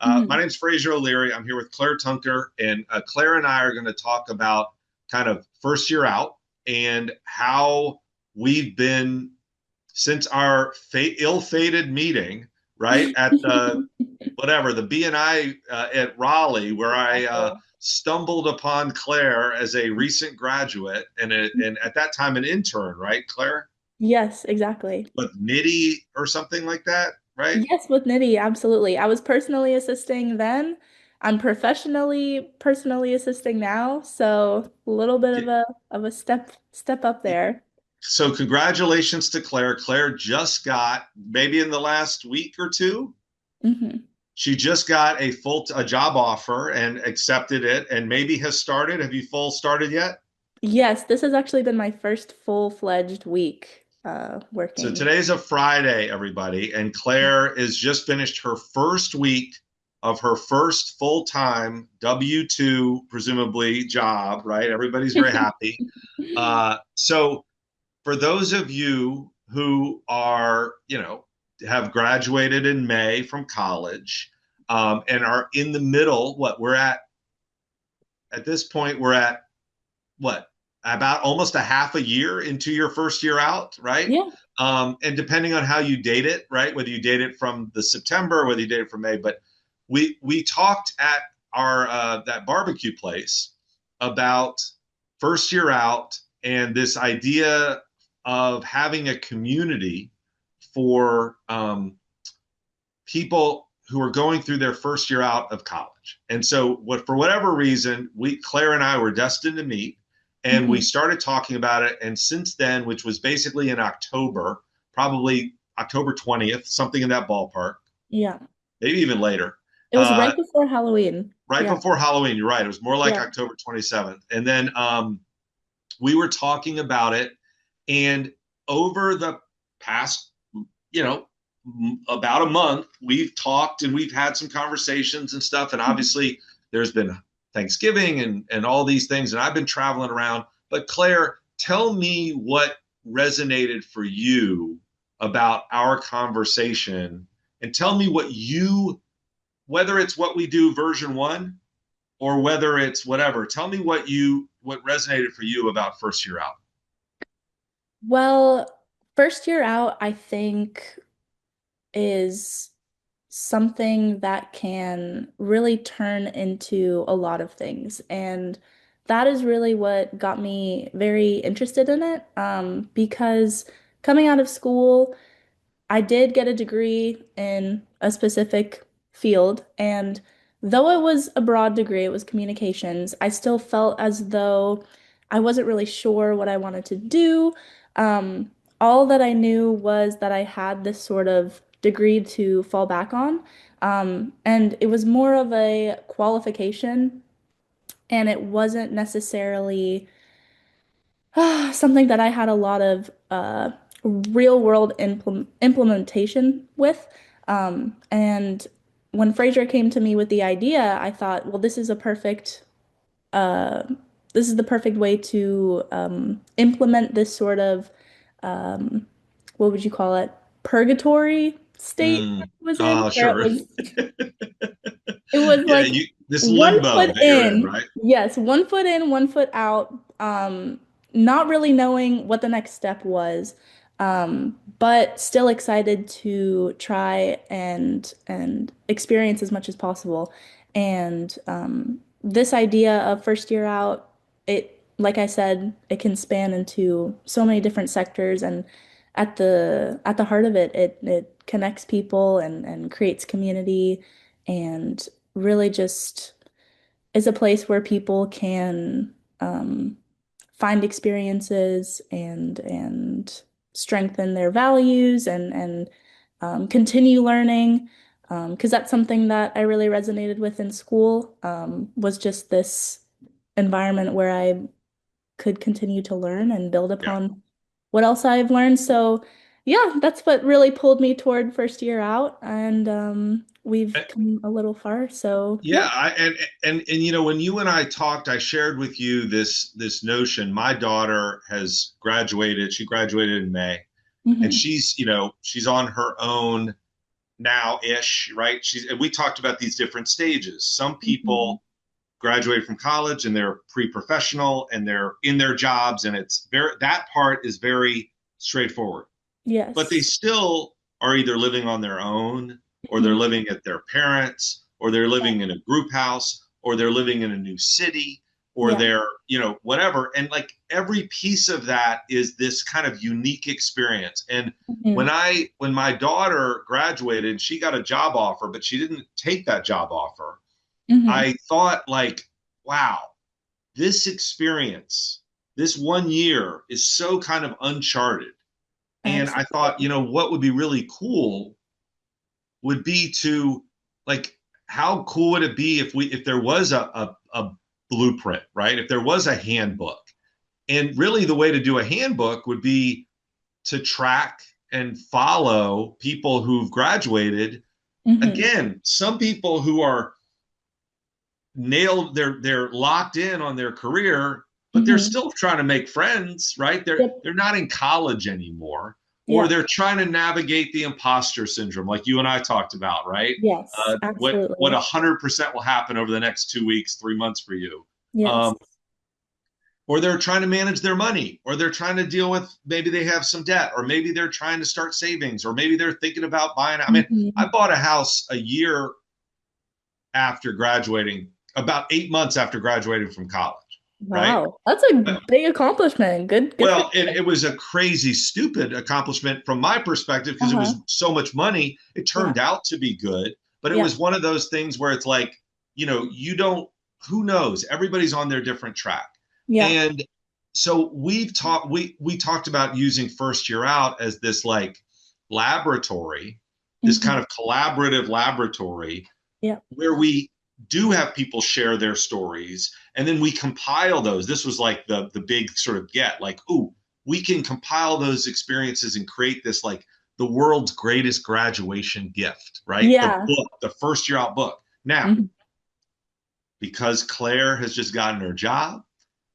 My Mhm. name's Fraser O'Leary. I'm here with Claire Tunker, and Claire and I are going to talk about kind of first year out and how we've been since our ill-fated meeting, right at the whatever the BNI at Raleigh, where I Exactly. stumbled upon Claire as a recent graduate and at that time an intern, right, Claire? Yes, exactly. With Nitty or something like that, right? Yes, with Nitty, absolutely. I was personally assisting then. I'm personally assisting now, so a little bit of a step up there. So congratulations to Claire. Claire just got maybe in the last week or two, Hmm. she just got a job offer and accepted it and maybe has started. Have you full started yet? Yes, this has actually been my first full-fledged week So working. today's a Friday, everybody, and Claire is just finished her first week of her first full-time W-2, presumably job, right? Everybody's very happy. So for those of you who are, have graduated in May from college and are in the middle, what we're at this point, we're at what about almost a half a year into your first year out, right? Yeah. And depending on how you date it, right, whether you date it from the September, whether you date it from May, but we talked at our that barbecue place about first year out and this idea of having a community for people who are going through their first year out of college. And so, what for whatever reason, we Claire and I were destined to meet, and we Hmm. started talking about it. And since then, which was basically in October, probably October 20th, something in that ballpark, Yeah. maybe even later, It was uh, right before Halloween. right Yeah. before Halloween. You're right; it was more like Yeah. October 27th. And then we were talking about it, and over the past, you know, about a month, we've talked and we've had some conversations and stuff. And Mhm. obviously, there's been Thanksgiving and all these things, and I've been traveling around. But Claire, tell me what resonated for you about our conversation, and tell me what you, whether it's what we do version one or whether it's whatever. Tell me what resonated for you about first year out. Well, first year out, I think is something that can really turn into a lot of things. And that is really what got me very interested in it. Because coming out of school, I did get a degree in a specific field. And though it was a broad degree, it was communications, I still felt as though I wasn't really sure what I wanted to do. Um, all that I knew was that I had this sort of degree to fall back on. And it was more of a qualification, and it wasn't necessarily something that I had a lot of real world implementation with. And when Fraser came to me with the idea, I thought, well, uh, this is the perfect way to implement this sort of what would you call it? Purgatory state that Mm. I was in, Oh, where sure. it was Yeah, like this one limbo foot that you're in, in, right? yes, one foot in, one foot out, not really knowing what the next step was, but still excited to try and experience as much as possible. And this idea of first year out, like I said, it can span into so many different sectors, and at the heart of it, it connects people and creates community and really just is a place where people can um, find experiences and strengthen their values and continue learning. Because that's something that I really resonated with in school, was just this environment where I could continue to learn and build Yeah. upon what else I've learned. So, yeah, that's what really pulled me toward first year out, and we've Eh, come a little far. So, yeah. Yeah, and when you and I talked, I shared with you this notion. My daughter has graduated. She graduated in May, and Hmm. she's on her own now-ish, right? And we talked about these different stages. Some Mhm. people graduate from college and they're pre-professional and they're in their jobs, and it's very, that part is very straightforward. But they Yes. still are either living on their own, or they're Mhm. living at their parents', or they're living in a group house, or they're living in a new city, or Yeah. they're, whatever. And like every piece of that is this kind of unique experience. And Mhm. when my daughter graduated, she got a job offer, but she didn't take that job offer. Mhm. I thought like, wow, this experience, this 1 year is so kind of uncharted. And I thought, Absolutely. what would be really cool would be to, like, how cool would it be if there was a blueprint, right? If there was a handbook. And really the way to do a handbook would be to track and follow people who've graduated. Mhm. Again, some people who are nailed, they're locked in on their career, but they're Mhm. still trying to make friends, right? they're Yep. they're not in college anymore, or Yeah. they're trying to navigate the imposter syndrome like you and I talked about, right? Yes. What Absolutely. 100% will happen over the next 2 weeks, 3 months for you. Yes. um, or they're trying to manage their money, or they're trying to deal with, maybe they have some debt, or maybe they're trying to start savings, or maybe they're thinking about buying. I mean, I Mhm. bought a house a year after graduating, about 8 months after graduating from college, right? Wow. That's a big accomplishment. Good for Well, you. it was a crazy, stupid accomplishment from my perspective because it Uh-huh. was so much money. It Yeah. turned out to be good, but it Yeah. was one of those things where it's like, you don't, who knows? Everybody's on their different track. Yeah. And so we talked about using first year out as this like laboratory, this kind Mhm. of collaborative laboratory Yeah. where we do have people share their stories, and then we compile those. This was like the big sort of get, like, ooh, we can compile those experiences and create this, like, the world's greatest graduation gift, right? The Yeah. book, the first year out book. Now, Mhm. because Claire has just gotten her job,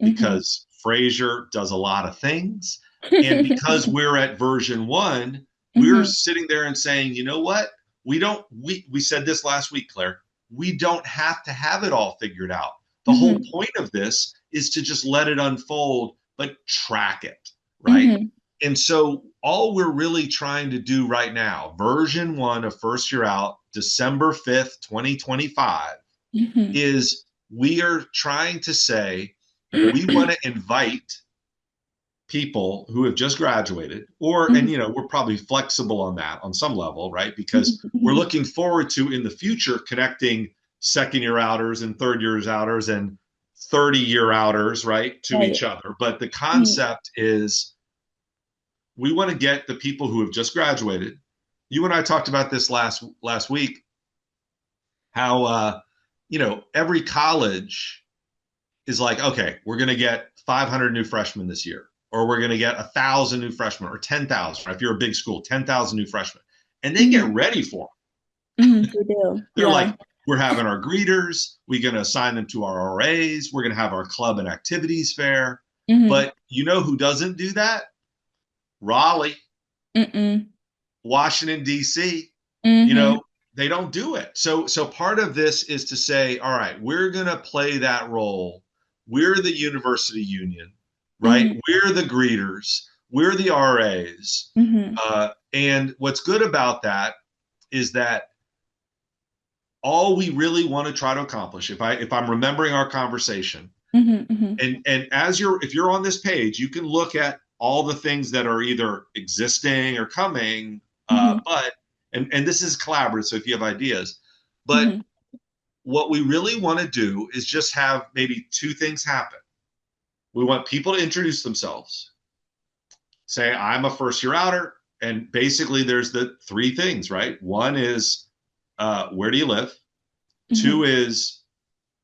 Mhm. because Frasier does a lot of things, and because we're at version 1, we're Mhm. sitting there and saying, you know what? We said this last week, Claire. We don't have to have it all figured out. The whole Mhm. point of this is to just let it unfold, but track it, right? Mhm. And so all we're really trying to do right now, version 1 of First Year Out, December 5th, 2025, Mhm. is we are trying to say we want to invite people who have just graduated, and Mhm. we're probably flexible on that on some level, right? Because we're Mhm. looking forward to, in the future, connecting second year outers and third years outers and 30-year outers, right, to Right. each other. But the Mhm. concept is we want to get the people who have just graduated. You and I talked about this last week, how every college is like, okay, we're going to get 500 new freshmen this year, or we're going to get 1,000 new freshmen, or 10,000. Right? If you're a big school, 10,000 new freshmen, and they get Mhm. ready for Mhm. We do. them. They're Yeah. like, we're having our greeters, we're going to assign them to our RAs, we're going to have our club and activities fair. Mhm. But you know who doesn't do that? Raleigh, Mm-mm. Washington D.C. You Mhm. know, they don't do it. So part of this is to say, all right, we're going to play that role. We're the university union, right? Mhm. We're the greeters. We're the RAs. Mhm. And what's good about that is that all we really want to try to accomplish, if I'm remembering our conversation, Mhm. Mhm. and if you're on this page, you can look at all the things that are either existing or coming. Mhm. But and this is collaborative, so if you have ideas, but Mhm. what we really want to do is just have maybe two things happen. We want people to introduce themselves, say, I'm a first year outer, and basically there's the three things, right? One is, where do you live? Two Mhm. is,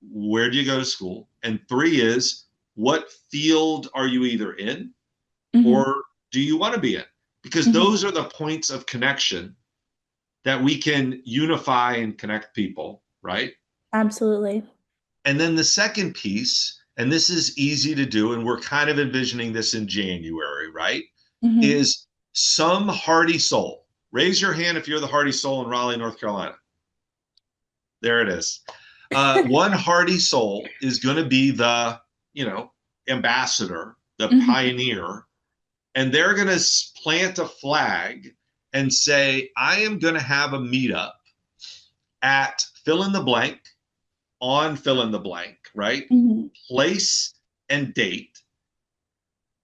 where do you go to school? And three is, what field are you either in, Mhm. or do you want to be in? Because Mhm. those are the points of connection that we can unify and connect people, right? Absolutely. And then the second piece, and this is easy to do, and we're kind of envisioning this in January, right? Mhm. Is some hearty soul, Raise your hand if you're the Hardy Soul in Raleigh, North Carolina. There it is. One Hardy Soul is going to be the, you know, ambassador, the Hmm. pioneer, and they're going to plant a flag and say, I am going to have a meetup at fill in the blank on fill in the blank, right? Hmm. Place and date.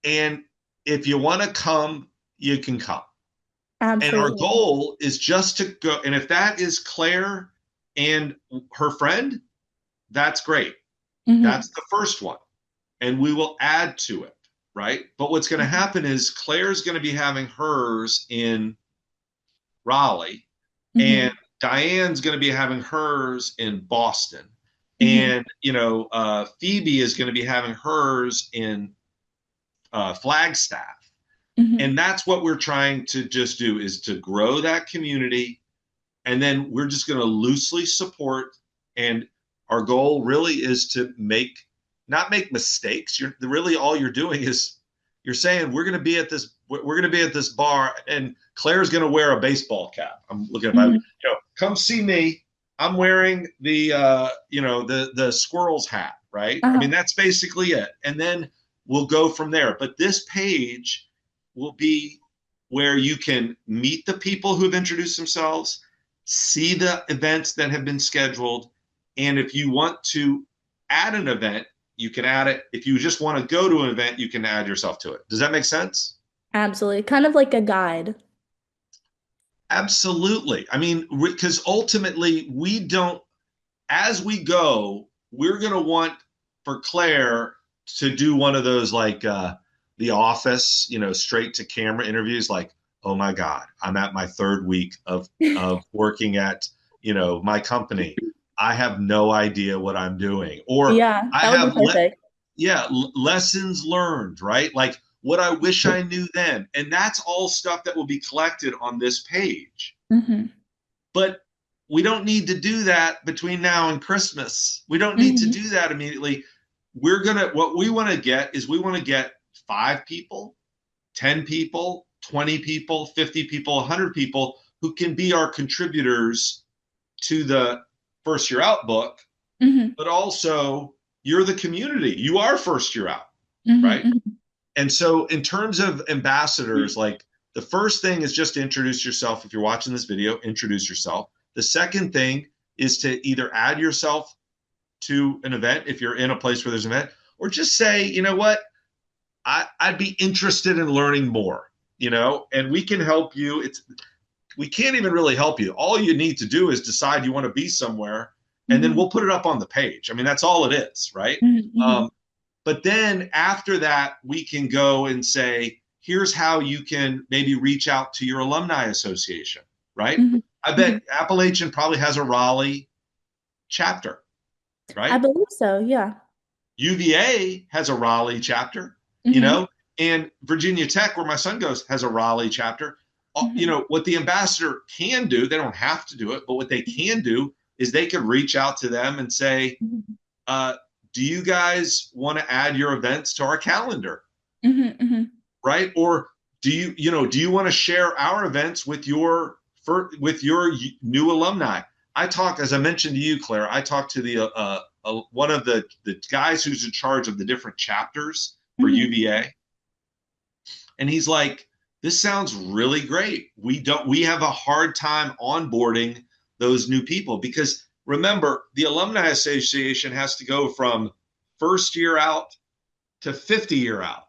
And if you want to come, you can come. And our Absolutely. goal is just to go. And if that is Claire and her friend, that's great. Hmm. That's the first one. And we will add to it, right? But what's going to happen is Claire's going to be having hers in Raleigh, and Hmm. Diane's going to be having hers in Boston, Hmm. and Phoebe is going to be having hers in Flagstaff. Hmm. And that's what we're trying to just do is to grow that community, and then we're just going to loosely support. And our goal really is to not make mistakes. You're really all you're doing is you're saying we're going to be at this bar, and Claire's going to wear a baseball cap. I'm looking at my, Hmm. come see me. I'm wearing the squirrel's hat, right? I mean, Uh-huh. that's basically it. And then we'll go from there. But this page will be where you can meet the people who have introduced themselves, see the events that have been scheduled, and if you want to add an event, you can add it. If you just want to go to an event, you can add yourself to it. Does that make sense? Absolutely. Kind of like a guide. Absolutely. I mean, because ultimately, we don't, as we go, we're going to want for Claire to do one of those like The Office, straight to camera interviews. Like, oh my God, I'm at my third week of working at my company. I have no idea what I'm doing, or Yeah, I that would be have perfect. lessons learned, right? Like what I wish I knew then, and that's all stuff that will be collected on this page. Hmm. But we don't need to do that between now and Christmas. We don't need to Hmm. do that immediately. What we want to get is we want to get 5 people, 10 people, 20 people, 50 people, 100 people who can be our contributors to the first year out book, Hmm. but also you're the community. You are first year out, right? Hmm. And so, in terms of ambassadors, like the first thing is just to introduce yourself. If you're watching this video, introduce yourself. The second thing is to either add yourself to an event if you're in a place where there's an event, or just say, you know what, I'd be interested in learning more, and we can help you. We can't even really help you. All you need to do is decide you want to be somewhere, and then Hmm. we'll put it up on the page. I mean, that's all it is, right? Hmm. But then after that, we can go and say, here's how you can maybe reach out to your alumni association, right? Hmm. I Hmm. bet Appalachian probably has a Raleigh chapter, I right? believe so, yeah. UVA has a Raleigh chapter, you Hmm. know, and Virginia Tech, where my son goes, has a Raleigh chapter. Hmm. What the ambassador can do, they don't have to do it, but what they can do is they could reach out to them and say, Hmm. uh, do you guys want to add your events to our calendar? Hmm. Hmm. Right? Or do you want to share our events with your new alumni? I talked, as I mentioned to you, Claire. I talked to the one of the guys who's in charge of the different chapters for Hmm. UVA, and he's like, "This sounds really great. We have a hard time onboarding those new people because remember, the alumni association has to go from first year out to 50 year out.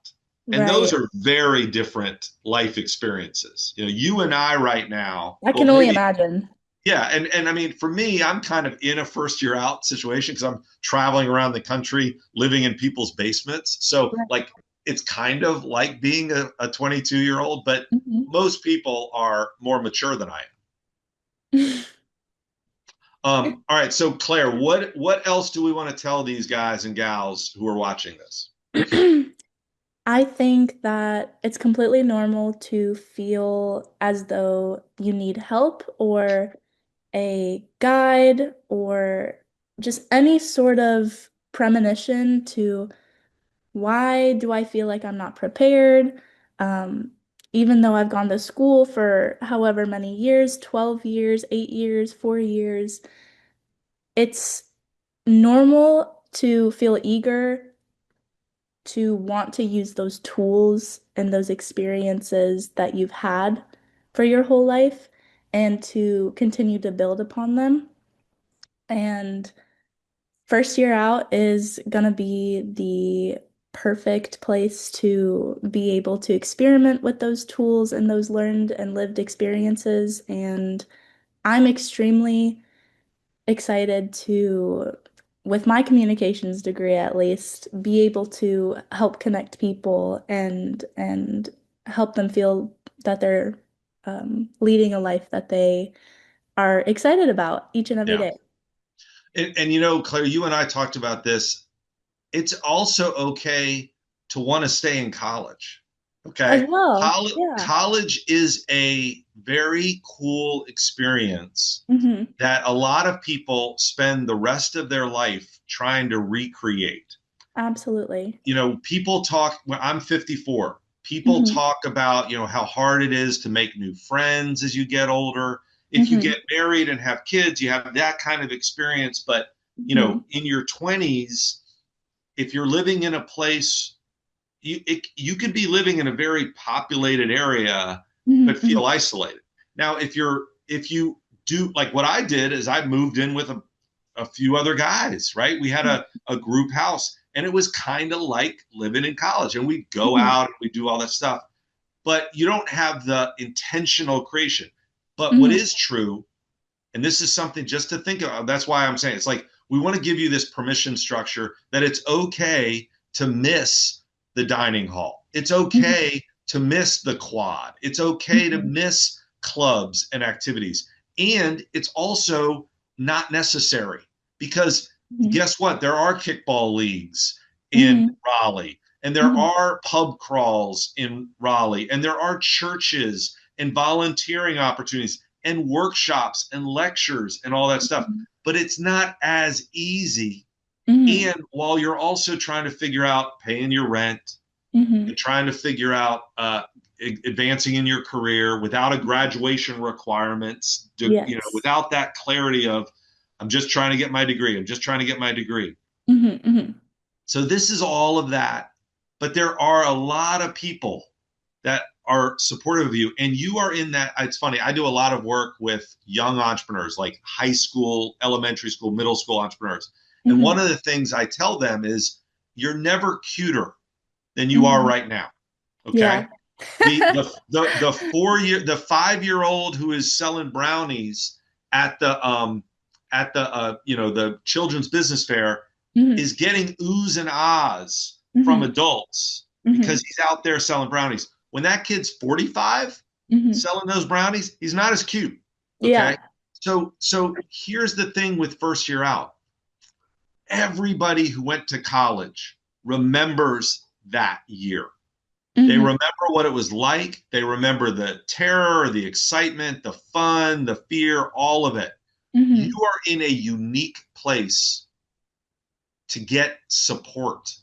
And those Right. are very different life experiences. You and I right now, I well, can only maybe, imagine. yeah. And I mean, for me, I'm kind of in a first year out situation because I'm traveling around the country, living in people's basements. So, Right. like, it's kind of like being a 22-year-old, but Hmm. most people are more mature than I am. All right. So, Claire, what else do we want to tell these guys and gals who are watching this? I think that it's completely normal to feel as though you need help or a guide or just any sort of premonition to why do I feel like I'm not prepared? Um, even though I've gone to school for however many years, 12 years, 8 years, 4 years, it's normal to feel eager to want to use those tools and those experiences that you've had for your whole life and to continue to build upon them. And first year out is going to be the perfect place to be able to experiment with those tools and those learned and lived experiences. And I'm extremely excited to, with my communications degree at least, be able to help connect people and help them feel that they're leading a life that they are excited about each and every Yeah. day. And you know, Claire, you and I talked about this. It's also okay to want to stay in college. As Okay. well. Yeah. College is a very cool experience Hmm. that a lot of people spend the rest of their life trying to recreate. Absolutely. You know, people talk, well, I'm 54. People Hmm. talk about, you know, how hard it is to make new friends as you get older. If you Hmm. get married and have kids, you have that kind of experience. But, you Hmm. know, in your 20s, if you're living in a place, you could be living in a very populated area, but Hmm. feel isolated. Now, if you do like what I did is I moved in with a few other guys, right? We had a group house and it was kind of like living in college and we'd go Hmm. out and we do all that stuff, but you don't have the intentional creation. But what Hmm. is true, and this is something just to think about, that's why I'm saying it's like we want to give you this permission structure that it's okay to miss the dining hall. It's Hmm. okay to miss the quad. It's okay to Hmm. miss clubs and activities. And it's also not necessary because guess what? There are kickball leagues in Hmm. Raleigh, and there Hmm. are pub crawls in Raleigh, and there are churches and volunteering opportunities and workshops and lectures and all that stuff. But it's not as easy. Hmm. And while you're also trying to figure out paying your rent and Hmm. trying to figure out advancing in your career without a graduation requirements, you know, Yes. without that clarity of, I'm just trying to get my degree. I'm just trying to get my degree. Hmm. Hmm. So this is all of that. But there are a lot of people that are supportive of you. And you are in that. It's funny. I do a lot of work with young entrepreneurs, like high school, elementary school, middle school entrepreneurs. And one Hmm. of the things I tell them is you're never cuter than you are Hmm. right now. Yeah. Okay. The 4 year, the 5 year old who is selling brownies at the you know, the children's business fair Hmm. is getting oohs and ahs from Hmm. adults because Hmm. he's out there selling brownies. When that kid's 45 Hmm. selling those brownies, he's not as cute. Okay. Yeah. So here's the thing with first year out. Everybody who went to college remembers that year. They Hmm. remember what it was like. They remember the terror, the excitement, the fun, the fear, all of it. You Hmm. are in a unique place to get support,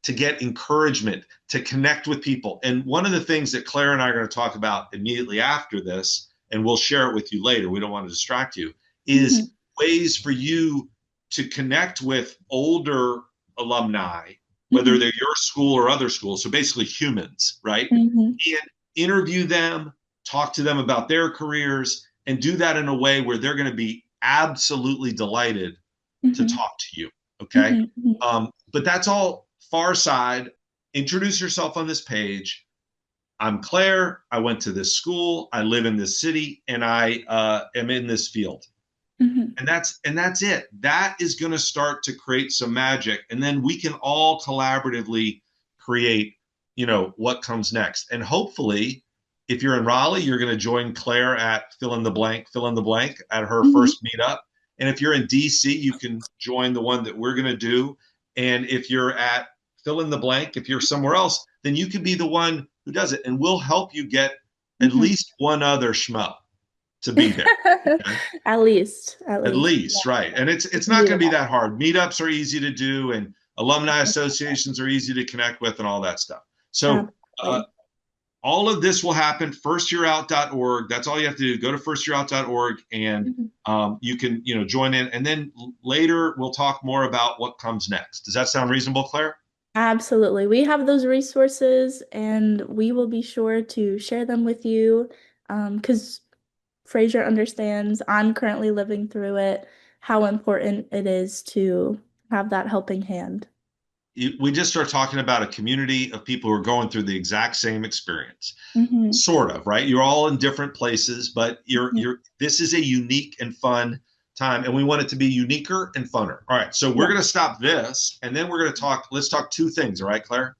to get encouragement, to connect with people. And one of the things that Claire and I are going to talk about immediately after this, and we'll share it with you later, we don't want to distract you, is Hmm. ways for you to connect with older alumni, whether Hmm. they're your school or other schools. So basically humans, right? Hmm. And interview them, talk to them about their careers, and do that in a way where they're going to be absolutely delighted to Hmm. talk to you. Okay. Hmm. But that's all far side. Introduce yourself on this page. I'm Claire. I went to this school. I live in this city, and I am in this field. Hmm. And that's it. That is going to start to create some magic, and then we can all collaboratively create, you know, what comes next. And hopefully, if you're in Raleigh, you're going to join Claire at fill in the blank at her Hmm. first meetup. And if you're in DC, you can join the one that we're going to do. And if you're at fill in the blank, if you're somewhere else, then you can be the one who does it, and we'll help you get at Hmm. least one other schmo to be there. Okay? At least, at At least. Yeah, least, right. And we it's can not do going to be that. that hard. Meetups are easy to do, and alumni associations are easy to connect with, and all that stuff. So, uh, Absolutely. all of this will happen firstyearout.org. That's all you have to do. Go to firstyearout.org and Mhm. you can, join in. And then later we'll talk more about what comes next. Does that sound reasonable, Claire? Absolutely. We have those resources and we will be sure to share them with you because Fraser understands I'm currently living through it, how important it is to have that helping hand. We just start talking about a community of people who are going through the exact same experience. Hmm. Sort of, right? You're all in different places, but Hmm. this is a unique and fun time, and we want it to be uniquer and funner. All right, so we're Yeah. going to stop this, and then we're going to talk. Let's talk two things. All right, Claire?